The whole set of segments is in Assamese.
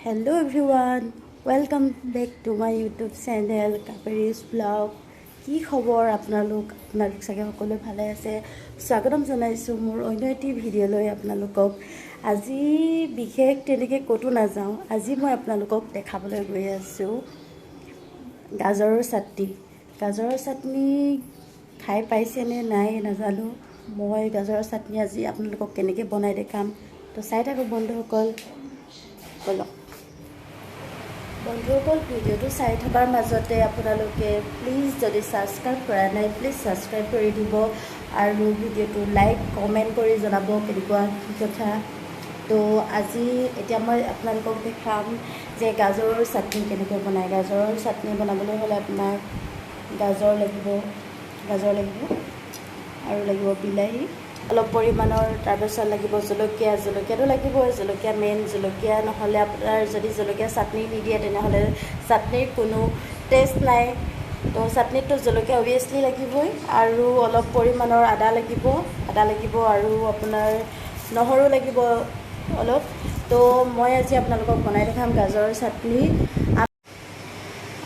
Hello everyone, welcome back to my YouTube channel Kapari's Vlog. কি খবৰ আপোনালোক চাগে সকলো ভালে আছে। স্বাগতম জনাইছো মোৰ অন্য এটি ভিডিঅ' লৈ আপোনালোকক। আজি বিশেষ তেনেকৈ ক'তো নাযাওঁ। আজি মই আপোনালোকক দেখাবলৈ গৈ আছো গাজৰৰ চাটনি। গাজৰৰ চাটনি খাই পাইছেনে নাই নাজানো। মই গাজৰৰ চাটনি আজি আপোনালোকক কেনেকৈ বনাই দেখাম। তো চাই থাকক বন্ধুসকল। বলক বন্ধুসকল, ভিডিঅ'টো চাই থকাৰ মাজতে আপোনালোকে প্লিজ যদি ছাবস্ক্ৰাইব কৰা নাই প্লিজ ছাবস্ক্ৰাইব কৰি দিব আৰু ভিডিঅ'টো লাইক কমেণ্ট কৰি জনাব কেনেকুৱা কি কথা। তো আজি এতিয়া মই আপোনালোকক দেখাম যে গাজৰৰ চাটনি কেনেকৈ বনায়। গাজৰৰ চাটনি বনাবলৈ হ'লে আপোনাক গাজৰ লাগিব আৰু লাগিব বিলাহী অলপ পৰিমাণৰ, তাৰপিছত লাগিব জলকীয়াটো লাগিবই। জলকীয়া মেইন, জলকীয়া নহ'লে আপোনাৰ যদি জলকীয়া চাটনি নিদিয়ে তেনেহ'লে চাটনিৰ কোনো টেষ্ট নাই। তো চাটনিততো জলকীয়া অভিয়াছলি লাগিবই আৰু অলপ পৰিমাণৰ আদা লাগিব আৰু আপোনাৰ নহৰু লাগিব অলপ। তো মই আজি আপোনালোকক বনাই দেখাম গাজৰৰ চাটনি।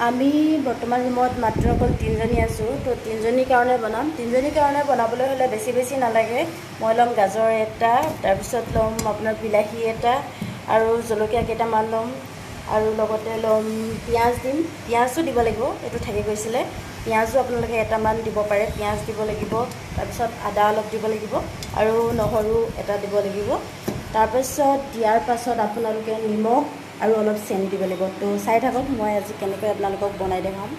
আমি বৰ্তমান ৰুমত মাত্ৰ অকল 3জনী আছোঁ। তো 3জনীৰ কাৰণে বনাম। 3জনীৰ কাৰণে বনাবলৈ হ'লে বেছি নালাগে। মই ল'ম গাজৰ এটা, তাৰপিছত ল'ম আপোনাৰ বিলাহী এটা আৰু জলকীয়া কেইটামান ল'ম আৰু লগতে ল'ম পিঁয়াজ দিম। পিঁয়াজো দিব লাগিব, এইটো থাকি গৈছিলে। পিঁয়াজো আপোনালোকে এটামান দিব পাৰে, পিঁয়াজ দিব লাগিব। তাৰপিছত আদা অলপ দিব লাগিব আৰু নহৰু এটা দিব লাগিব। তাৰপিছত দিয়াৰ পাছত আপোনালোকে নিমখ আৰু অলপ চেনি দিব লাগিব। তো চাই থাকক মই আজি কেনেকৈ আপোনালোকক বনাই দেখাম।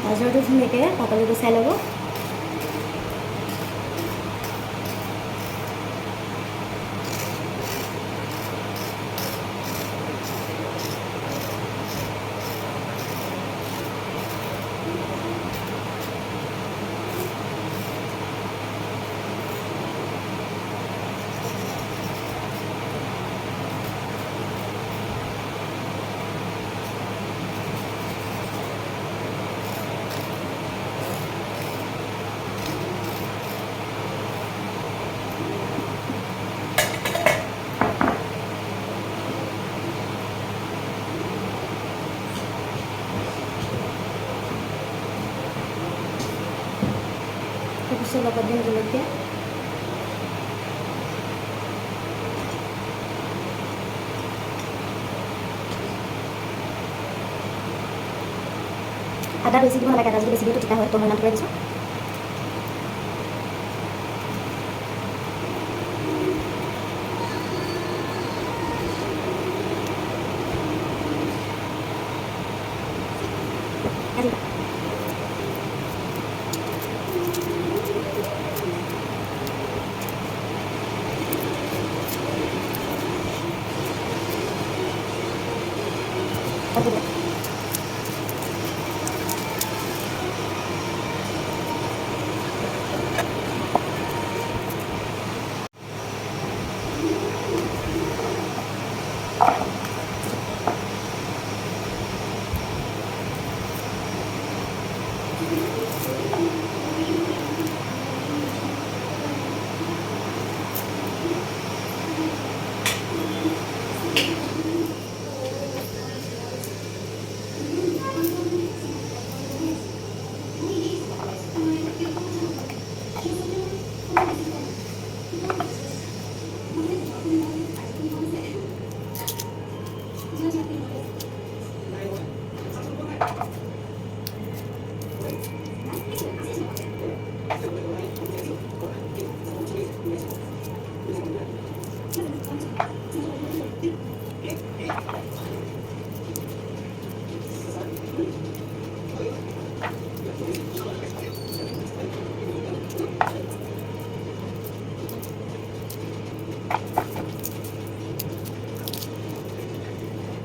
গাজৰটো ধুনীয়াকৈ বাকলি গুচাই ল'ব। তাৰপিছত লগত দিম জলকীয়া। আদা বেছি দিব নালাগে, আদা যদি বেছি দিয়ে তিতা হয়। তো মই নাম কৰি দিছোঁ।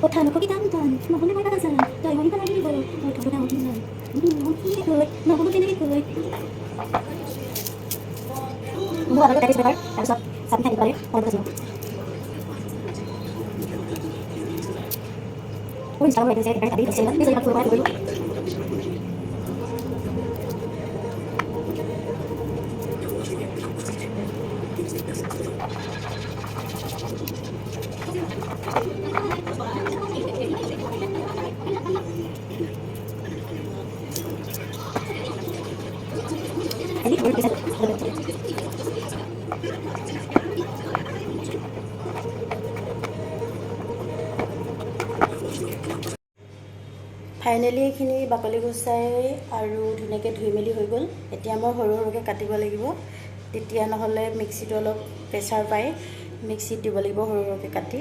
Potano ko kitamtan, mahuli mo kasan, dahil hindi pa lagi ko, ay kapag ako tingnan. Hindi ko, mahuli din ko. Buat ako tadi sebentar, tapos sabi tadi balik, orang kasih. Finally এইখিনি বাকলি গুচাই আৰু ধুনীয়াকৈ ধুই মেলি হৈ গ'ল। এতিয়া মই সৰু সৰুকৈ কাটিব লাগিব, তেতিয়া নহ'লে মিক্সিটো অলপ প্ৰেছাৰ পায়, মিক্সিত দিব লাগিব সৰু সৰুকৈ কাটি।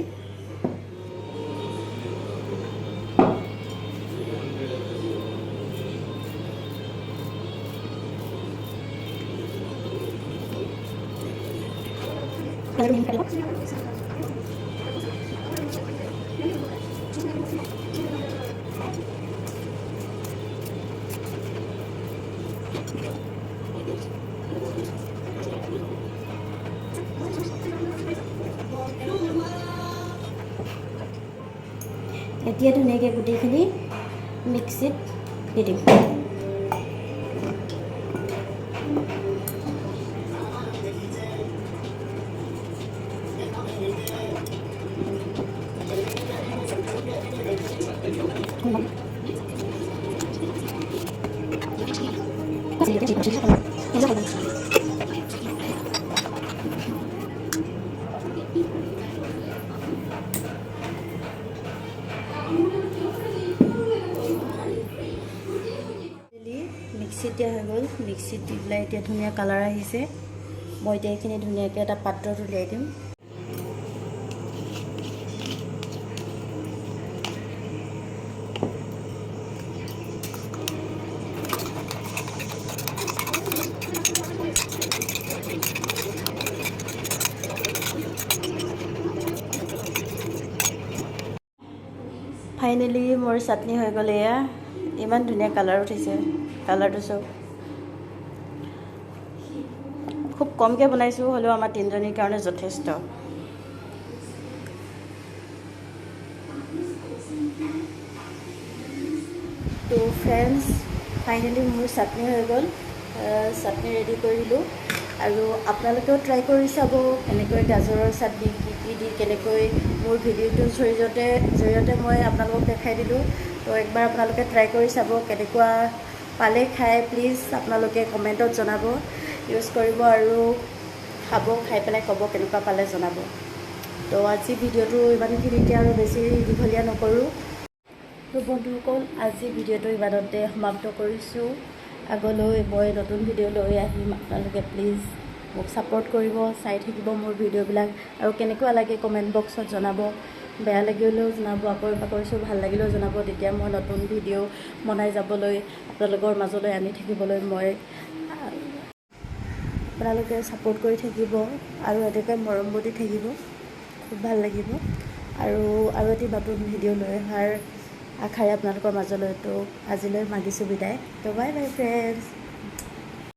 এতিয়া ধুনীয়াকৈ গোটেইখিনি মিক্সিত দি দিম। মিক্সিত দিয়া হৈ গ'ল, মিক্সিত দি পেলাই এতিয়া ধুনীয়া কালাৰ আহিছে। মই এতিয়া এইখিনি ধুনীয়াকৈ এটা পাত্ৰত উলিয়াই দিম। ফাইনেলি মোৰ চাটনি হৈ গ'ল। এয়া ইমান ধুনীয়া কালাৰ উঠিছে, কালাৰটো চব খুব কমকৈ বনাইছোঁ, হ'লেও আমাৰ তিনিজনীৰ কাৰণে যথেষ্ট। তো ফ্ৰেণ্ডছ, ফাইনেলি মোৰ চাটনি হৈ গ'ল, চাটনি ৰেডি কৰিলোঁ। আৰু আপোনালোকেও ট্ৰাই কৰি চাব কেনেকৈ গাজৰৰ চাটনি কি দি কেনেকৈ মোৰ ভিডিঅ'টোৰ জৰিয়তে মই আপোনালোকক দেখাই দিলোঁ। তো একবাৰ আপোনালোকে ট্ৰাই কৰি চাব, কেনেকুৱা পালে খাই প্লিজ আপোনালোকে কমেণ্টত জনাব, ইউজ কৰিব আৰু খাব, খাই পেলাই ক'ব কেনেকুৱা পালে জনাব। তো আজি ভিডিঅ'টো ইমানখিনিতে, আৰু বেছি দীঘলীয়া নকৰোঁ। তো বন্ধুসকল, আজি ভিডিঅ'টো ইমানতে সমাপ্ত কৰিছোঁ। আগলৈ মই নতুন ভিডিঅ' লৈ আহিম, আপোনালোকে প্লিজ মোক ছাপোৰ্ট কৰিব, চাই থাকিব মোৰ ভিডিঅ'বিলাক, আৰু কেনেকুৱা লাগে কমেণ্ট বক্সত জনাব। বেয়া লাগিলেও জনাব, আকৌ কৰিছোঁ, ভাল লাগিলেও জনাব। তেতিয়া মই নতুন ভিডিঅ' বনাই যাবলৈ, আপোনালোকৰ মাজলৈ আনি থাকিবলৈ মই আপোনালোকে ছাপোৰ্ট কৰি থাকিব আৰু এনেকৈ মৰম দি থাকিব, খুব ভাল লাগিব। আৰু এটি নতুন ভিডিঅ' লৈ অহাৰ আশাৰে আপোনালোকৰ মাজলৈ। তো আজিলৈ মাগিছোঁ বিদায়। তো বাই বাই ফ্ৰেণ্ডছ।